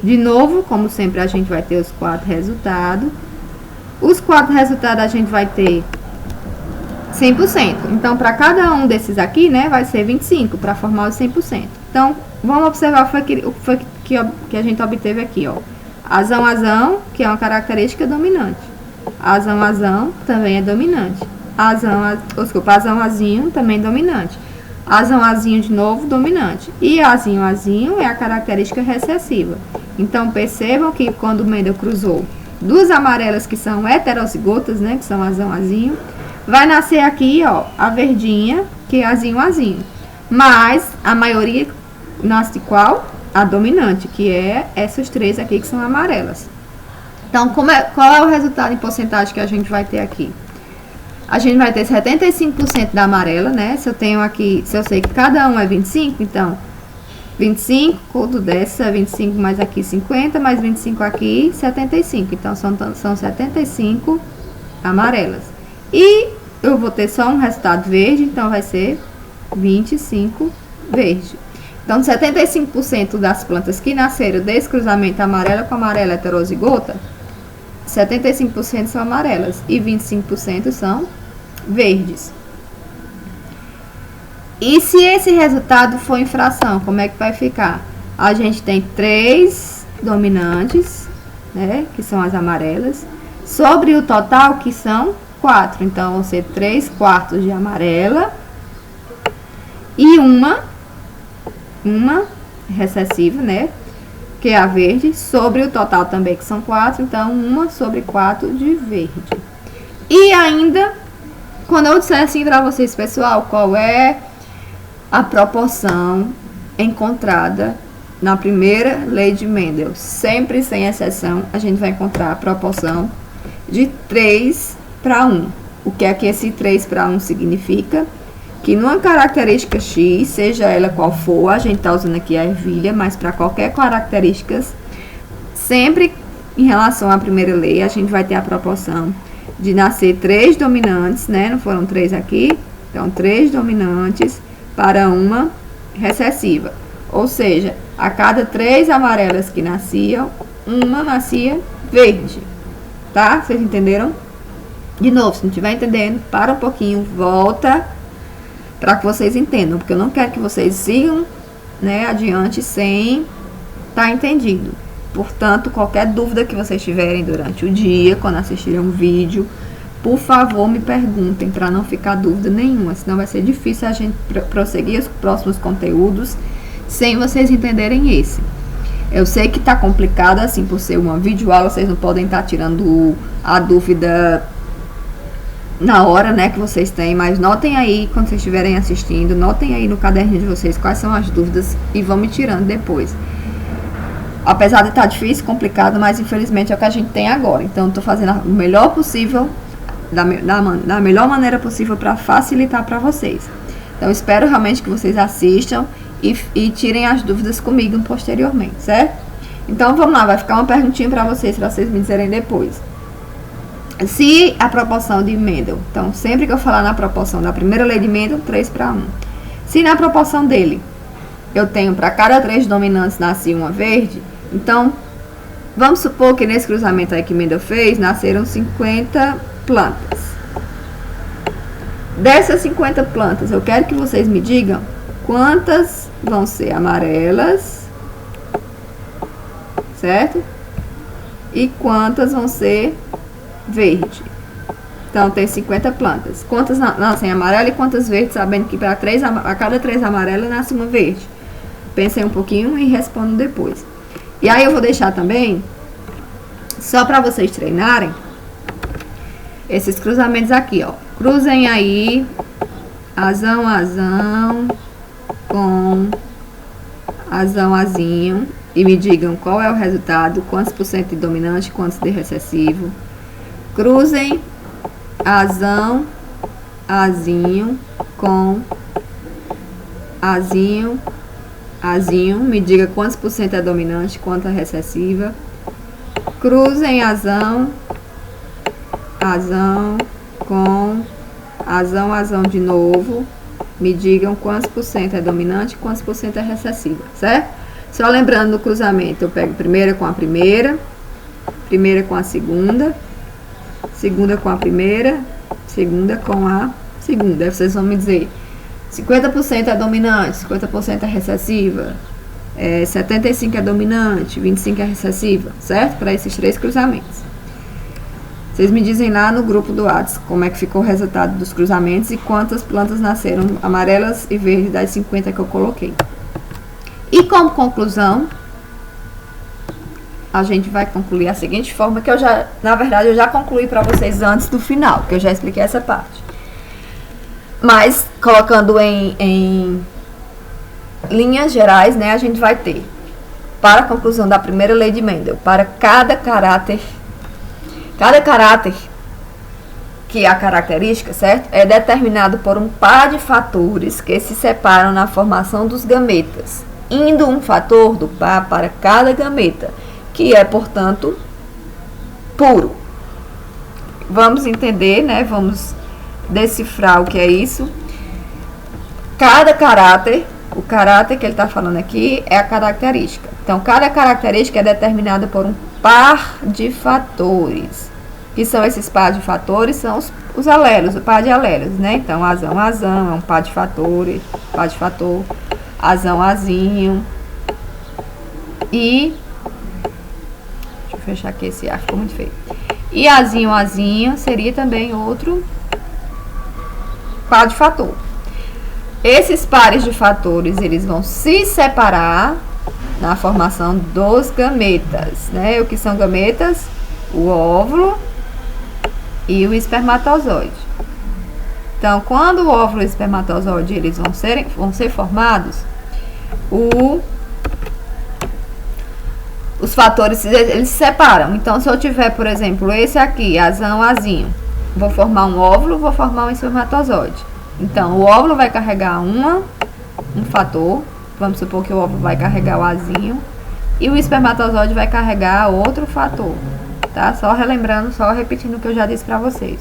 De novo, como sempre, a gente vai ter os quatro resultados. Os quatro resultados a gente vai ter 100%. Então, para cada um desses aqui, né, vai ser 25 para formar os 100%. Então, vamos observar o que a gente obteve aqui, ó. Azão, que é uma característica dominante. Azão também é dominante. Azinho também dominante. Azinho de novo, dominante. E azinho é a característica recessiva. Então, percebam que quando o Mendel cruzou duas amarelas que são heterozigotas, né, que são azinho, vai nascer aqui, ó, a verdinha, que é azinho. Mas a maioria nasce qual? A dominante, que é essas três aqui que são amarelas. Então, qual é o resultado em porcentagem que a gente vai ter aqui? A gente vai ter 75% da amarela, né? Se eu sei que cada um é 25, então 25 dessa, 25 mais aqui 50, mais 25 aqui, 75. Então, são 75 amarelas. E eu vou ter só um resultado verde, então vai ser 25 verde. Então, 75% das plantas que nasceram desse cruzamento amarela com amarela heterozigota, 75% são amarelas e 25% são verdes. E se esse resultado for em fração, como é que vai ficar? A gente tem 3 dominantes, né, que são as amarelas, sobre o total, que são 4. Então, vão ser 3/4 de amarela e uma recessiva, né, que é a verde, sobre o total também, que são 4. Então, 1/4 de verde. E ainda, quando eu disser assim para vocês, pessoal, qual é a proporção encontrada na primeira lei de Mendel, sempre sem exceção, a gente vai encontrar a proporção de 3/1. O que é que esse 3/1 significa? Que numa característica X, seja ela qual for, a gente está usando aqui a ervilha, mas para qualquer característica, sempre em relação à primeira lei, a gente vai ter a proporção de nascer 3 dominantes, né? Não foram 3 aqui? Então, 3 dominantes para uma recessiva. Ou seja, a cada 3 amarelas que nasciam, uma nascia verde. Tá? Vocês entenderam? De novo, se não estiver entendendo, para um pouquinho, volta para que vocês entendam, porque eu não quero que vocês sigam, né, adiante sem estar entendido. Portanto, qualquer dúvida que vocês tiverem durante o dia, quando assistirem um vídeo, por favor, me perguntem, para não ficar dúvida nenhuma, senão vai ser difícil a gente prosseguir os próximos conteúdos sem vocês entenderem esse. Eu sei que tá complicado, assim, por ser uma videoaula, vocês não podem estar tirando a dúvida na hora, né, que vocês têm, mas notem aí, quando vocês estiverem assistindo, notem aí no caderninho de vocês quais são as dúvidas e vão me tirando depois. Apesar de estar difícil, complicado, mas infelizmente é o que a gente tem agora. Então, estou fazendo o melhor possível, da melhor maneira possível para facilitar para vocês. Então, espero realmente que vocês assistam e tirem as dúvidas comigo posteriormente, certo? Então, vamos lá, vai ficar uma perguntinha para vocês me dizerem depois. Se a proporção de Mendel, então, sempre que eu falar na proporção da primeira lei de Mendel, 3/1. Se na proporção dele, eu tenho para cada 3 dominantes nascia uma verde, então, vamos supor que nesse cruzamento aí que Mendel fez, nasceram 50 plantas. Dessas 50 plantas, eu quero que vocês me digam quantas vão ser amarelas, certo? E quantas vão ser verde. Então, tem 50 plantas. Quantas nascem amarela e quantas verdes, sabendo que para a cada 3 amarelas nasce uma verde. Pensem um pouquinho e respondam depois. E aí eu vou deixar também, só para vocês treinarem, esses cruzamentos aqui, ó. Cruzem aí, azão, azão, com azão, azinho, e me digam qual é o resultado, quantos por cento de dominante, quantos de recessivo. Cruzem azão, azinho, com azinho, azinho, me diga quantos por cento é dominante, quanto é recessiva. Cruzem azão, azão, com azão, azão de novo, me digam quantos por cento é dominante, quantos por cento é recessiva, certo? Só lembrando, no cruzamento, eu pego primeira com a primeira, primeira com a segunda, segunda com a primeira, segunda com a segunda. Aí vocês vão me dizer 50% é dominante, 50% é recessiva, 75% é dominante, 25% é recessiva, certo? Para esses 3 cruzamentos. Vocês me dizem lá no grupo do WhatsApp como é que ficou o resultado dos cruzamentos e quantas plantas nasceram amarelas e verdes das 50 que eu coloquei. E como conclusão, a gente vai concluir a seguinte forma, que eu já, na verdade, eu já concluí para vocês antes do final, que eu já expliquei essa parte. Mas, colocando em linhas gerais, né, a gente vai ter, para a conclusão da primeira lei de Mendel, para cada caráter que é a característica, certo? É determinado por um par de fatores que se separam na formação dos gametas, indo um fator do par para cada gameta, que é, portanto, puro. Vamos entender, né? Vamos decifrar o que é isso. Cada caráter, o caráter que ele está falando aqui é a característica. Então, cada característica é determinada por um par de fatores. que são esses par de fatores, são os alelos, o par de alelos, né? Então, azão, azão, é um par de fatores, par de fator, azão, azinho. E, deixa eu fechar aqui esse ar, ficou muito feio. E azinho, azinho, seria também outro par de fator. Esses pares de fatores, eles vão se separar na formação dos gametas, né? O que são gametas? O óvulo e o espermatozoide. Então, quando o óvulo e o espermatozoide eles vão ser formados, os fatores eles se separam. Então, se eu tiver, por exemplo, esse aqui, azão, azinho, vou formar um óvulo, vou formar um espermatozoide. Então, o óvulo vai carregar um fator, vamos supor que o óvulo vai carregar o azinho, e o espermatozoide vai carregar outro fator, tá? Só relembrando, só repetindo o que eu já disse para vocês.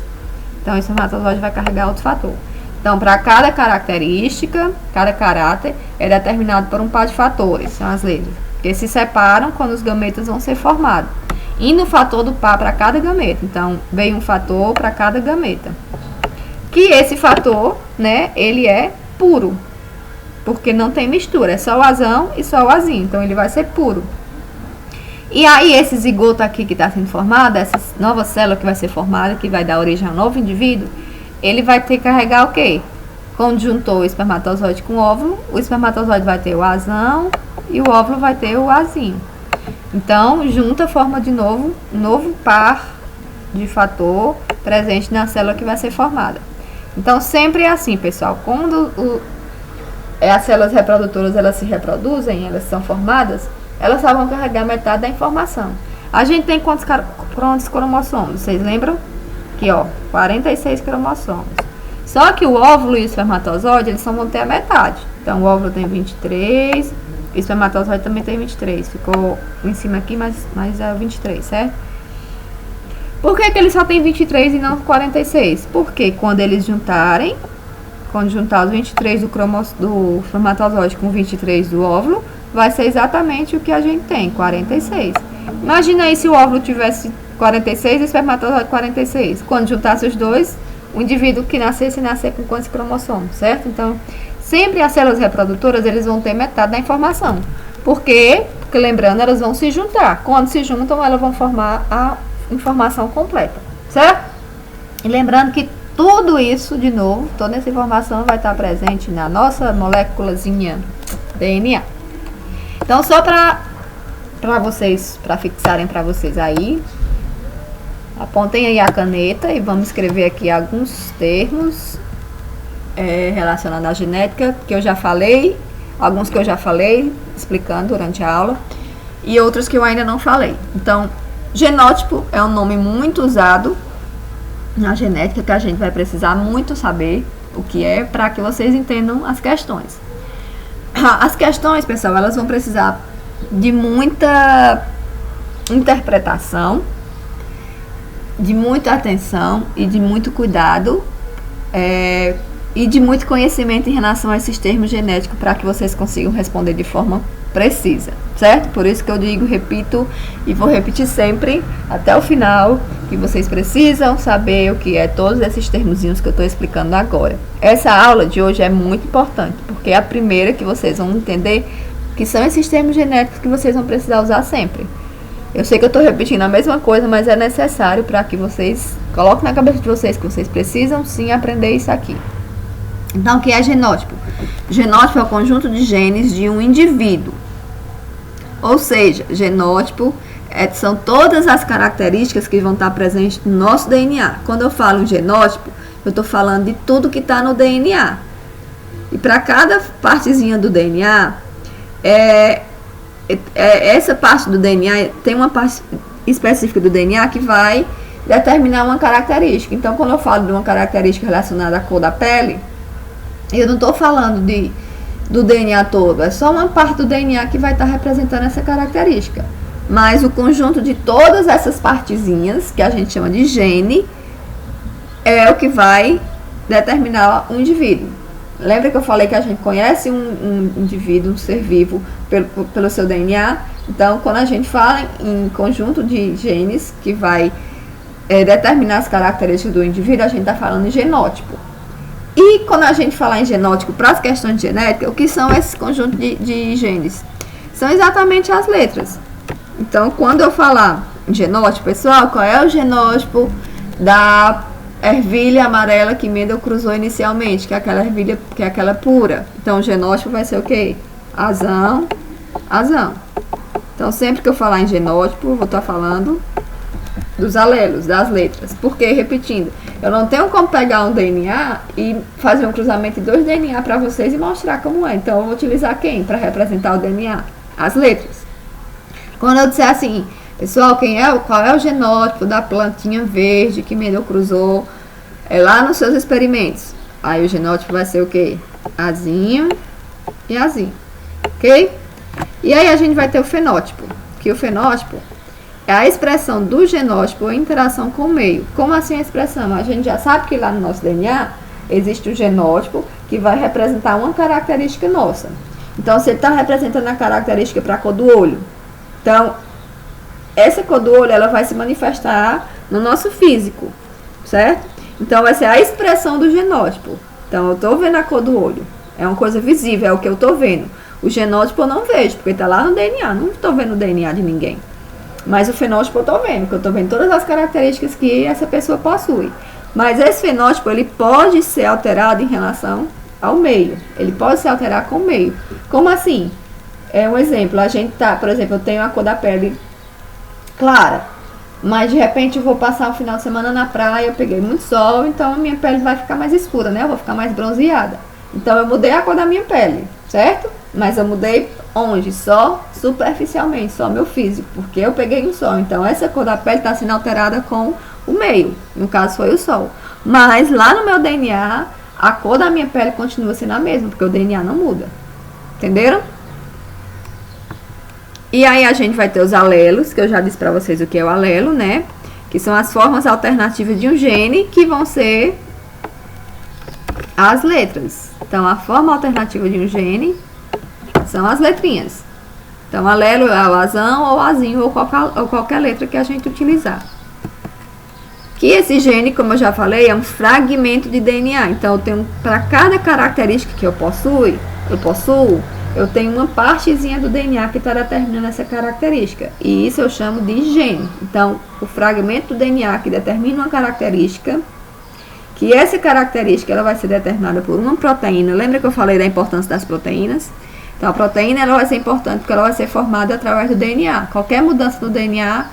Então, o espermatozoide vai carregar outro fator. Então, para cada característica, cada caráter é determinado por um par de fatores, são as letras, que se separam quando os gametas vão ser formados. E no fator do par para cada gameta. Então, vem um fator para cada gameta. Que esse fator, né, ele é puro, porque não tem mistura, é só o azão e só o azinho, então ele vai ser puro. E aí esse zigoto aqui que está sendo formado, essa nova célula que vai ser formada, que vai dar origem a um novo indivíduo, ele vai ter que carregar o quê? Quando juntou o espermatozoide com o óvulo, o espermatozoide vai ter o azão e o óvulo vai ter o azinho. Então, junta, forma de novo um novo par de fator presente na célula que vai ser formada. Então, sempre é assim, pessoal. Quando as células reprodutoras elas se reproduzem, elas são formadas, elas só vão carregar metade da informação. A gente tem quantos cromossomos? Vocês lembram? Aqui, ó, 46 cromossomos. Só que o óvulo e o espermatozoide, eles só vão ter a metade. Então, o óvulo tem 23, o espermatozoide também tem 23. Ficou em cima aqui, mas é 23, certo? Por que ele só tem 23 e não 46? Porque quando eles juntarem, quando juntar os 23 do espermatozoide com 23 do óvulo, vai ser exatamente o que a gente tem, 46. Imagina aí se o óvulo tivesse 46 e o espermatozoide 46. Quando juntasse os dois, o indivíduo que nascesse com quantos cromossomos, certo? Então, sempre as células reprodutoras, eles vão ter metade da informação. Por quê? Porque, lembrando, elas vão se juntar. Quando se juntam, elas vão formar a informação completa, certo? E lembrando que tudo isso, de novo, toda essa informação vai estar presente na nossa moléculazinha DNA. Então, só para vocês, para fixarem para vocês aí, apontem aí a caneta e vamos escrever aqui alguns termos relacionados à genética que eu já falei, alguns que eu já falei explicando durante a aula e outros que eu ainda não falei. Então, genótipo é um nome muito usado na genética que a gente vai precisar muito saber o que é para que vocês entendam as questões. As questões, pessoal, elas vão precisar de muita interpretação, de muita atenção e de muito cuidado e de muito conhecimento em relação a esses termos genéticos para que vocês consigam responder de forma precisa, certo? Por isso que eu digo, repito e vou repetir sempre até o final, que vocês precisam saber o que é todos esses termozinhos que eu estou explicando agora. Essa aula de hoje é muito importante, porque é a primeira que vocês vão entender que são esses termos genéticos que vocês vão precisar usar sempre. Eu sei que eu estou repetindo a mesma coisa, mas é necessário para que vocês coloquem na cabeça de vocês que vocês precisam sim aprender isso aqui. Então, o que é genótipo? Genótipo é o conjunto de genes de um indivíduo. Ou seja, genótipo são todas as características que vão estar presentes no nosso DNA. Quando eu falo em genótipo, eu estou falando de tudo que está no DNA. E para cada partezinha do DNA, essa parte do DNA tem uma parte específica do DNA que vai determinar uma característica. Então, quando eu falo de uma característica relacionada à cor da pele, eu não estou falando do DNA todo, é só uma parte do DNA que vai estar representando essa característica. Mas o conjunto de todas essas partezinhas, que a gente chama de gene, é o que vai determinar um indivíduo. Lembra que eu falei que a gente conhece um indivíduo, um ser vivo, pelo seu DNA? Então, quando a gente fala em conjunto de genes que vai determinar as características do indivíduo, a gente está falando em genótipo. E quando a gente falar em genótipo para as questões de genética, o que são esses conjuntos de genes? São exatamente as letras. Então, quando eu falar em genótipo, pessoal, qual é o genótipo da ervilha amarela que Mendel cruzou inicialmente, que é aquela ervilha, que é aquela pura? Então, o genótipo vai ser o quê? Azão, azão. Então, sempre que eu falar em genótipo, eu vou estar falando dos alelos, das letras. Porque, repetindo, eu não tenho como pegar um DNA e fazer um cruzamento de 2 DNA para vocês e mostrar como é. Então, eu vou utilizar quem para representar o DNA? As letras. Quando eu disser assim, pessoal, qual é o genótipo da plantinha verde que Mendel cruzou lá nos seus experimentos? Aí o genótipo vai ser o quê? Azinho e azinho. Ok? E aí a gente vai ter o fenótipo. Que o fenótipo é a expressão do genótipo em interação com o meio. Como assim a expressão? A gente já sabe que lá no nosso DNA existe o genótipo que vai representar uma característica nossa. Então, se ele está representando a característica para a cor do olho, então, essa cor do olho ela vai se manifestar no nosso físico, certo? Então, vai ser a expressão do genótipo. Então, eu estou vendo a cor do olho. É uma coisa visível, é o que eu estou vendo. O genótipo eu não vejo, porque está lá no DNA. Não estou vendo o DNA de ninguém. Mas o fenótipo eu estou vendo, porque eu estou vendo todas as características que essa pessoa possui. Mas esse fenótipo, ele pode ser alterado em relação ao meio. Ele pode se alterar com o meio. Como assim? É um exemplo. A gente tá, por exemplo, eu tenho a cor da pele clara. Mas de repente eu vou passar um final de semana na praia, eu peguei muito sol, então a minha pele vai ficar mais escura, né? Eu vou ficar mais bronzeada. Então eu mudei a cor da minha pele, certo? Mas eu mudei onde? Só superficialmente, só meu físico, porque eu peguei um sol. Então essa cor da pele está sendo alterada com o meio, no caso foi o sol. Mas lá no meu DNA, a cor da minha pele continua sendo a mesma, porque o DNA não muda. Entenderam? E aí a gente vai ter os alelos, que eu já disse pra vocês o que é o alelo, né? Que são as formas alternativas de um gene, que vão ser as letras. Então, a forma alternativa de um gene são as letrinhas. Então, alelo é o azão ou azinho ou qualquer letra que a gente utilizar. Que esse gene, como eu já falei, é um fragmento de DNA. Então, eu tenho, para cada característica que eu possuo, eu tenho uma partezinha do DNA que está determinando essa característica. E isso eu chamo de gene. Então, o fragmento do DNA que determina uma característica, que essa característica ela vai ser determinada por uma proteína. Lembra que eu falei da importância das proteínas? Então, a proteína ela vai ser importante porque ela vai ser formada através do DNA. Qualquer mudança no DNA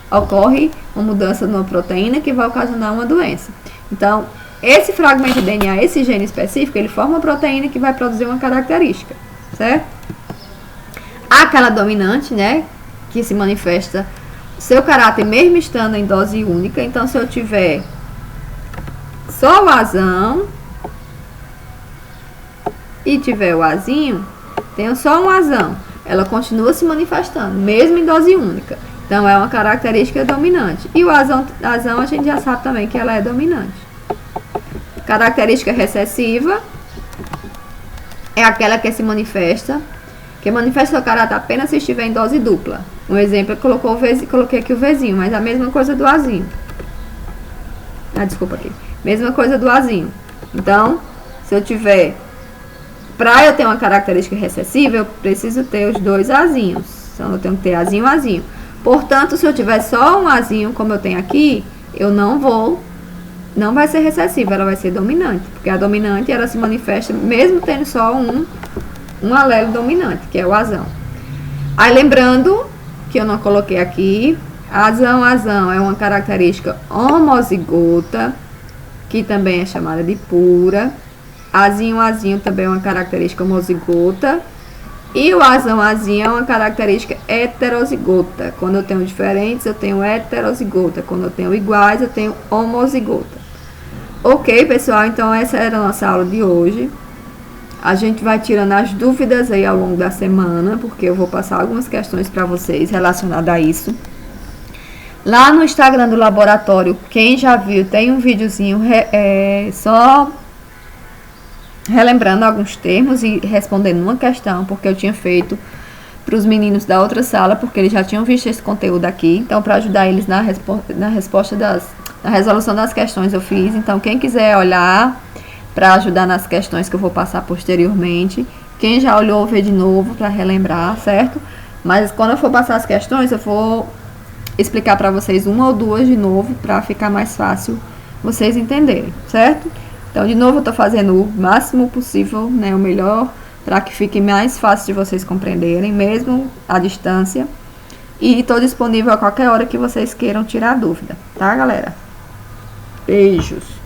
ocorre uma mudança numa proteína que vai ocasionar uma doença. Então, esse fragmento de DNA, esse gene específico, ele forma uma proteína que vai produzir uma característica, certo? Aquela dominante, né, que se manifesta seu caráter mesmo estando em dose única. Então, se eu tiver só o azão e tiver o azinho, tenho só um azão, ela continua se manifestando, mesmo em dose única. Então, é uma característica dominante. E o azão a gente já sabe também que ela é dominante. Característica recessiva é aquela que se manifesta, seu caráter apenas se estiver em dose dupla. Um exemplo, eu coloquei aqui o Vzinho, mas a mesma coisa do azinho. Desculpa aqui. Mesma coisa do azinho. Então, se eu tiver... Para eu ter uma característica recessiva, eu preciso ter os dois azinhos. Então, eu tenho que ter azinho, azinho. Portanto, se eu tiver só um azinho, como eu tenho aqui, eu não vai ser recessiva, ela vai ser dominante. Porque a dominante, ela se manifesta mesmo tendo só um alelo dominante, que é o azão. Aí, lembrando que eu não coloquei aqui, azão é uma característica homozigota, que também é chamada de pura. Azinho também é uma característica homozigota. E o azinho é uma característica heterozigota. Quando eu tenho diferentes, eu tenho heterozigota. Quando eu tenho iguais, eu tenho homozigota. Ok, pessoal? Então, essa era a nossa aula de hoje. A gente vai tirando as dúvidas aí ao longo da semana, porque eu vou passar algumas questões para vocês relacionadas a isso. Lá no Instagram do laboratório, quem já viu, tem um videozinho só relembrando alguns termos e respondendo uma questão, porque eu tinha feito para os meninos da outra sala, porque eles já tinham visto esse conteúdo aqui. Então, para ajudar eles na resposta A resolução das questões eu fiz, então quem quiser olhar para ajudar nas questões que eu vou passar posteriormente, quem já olhou, vê de novo para relembrar, certo? Mas quando eu for passar as questões, eu vou explicar para vocês uma ou duas de novo, para ficar mais fácil vocês entenderem, certo? Então, de novo, eu estou fazendo o máximo possível, né, o melhor, para que fique mais fácil de vocês compreenderem, mesmo à distância. E estou disponível a qualquer hora que vocês queiram tirar dúvida, tá, galera? Beijos!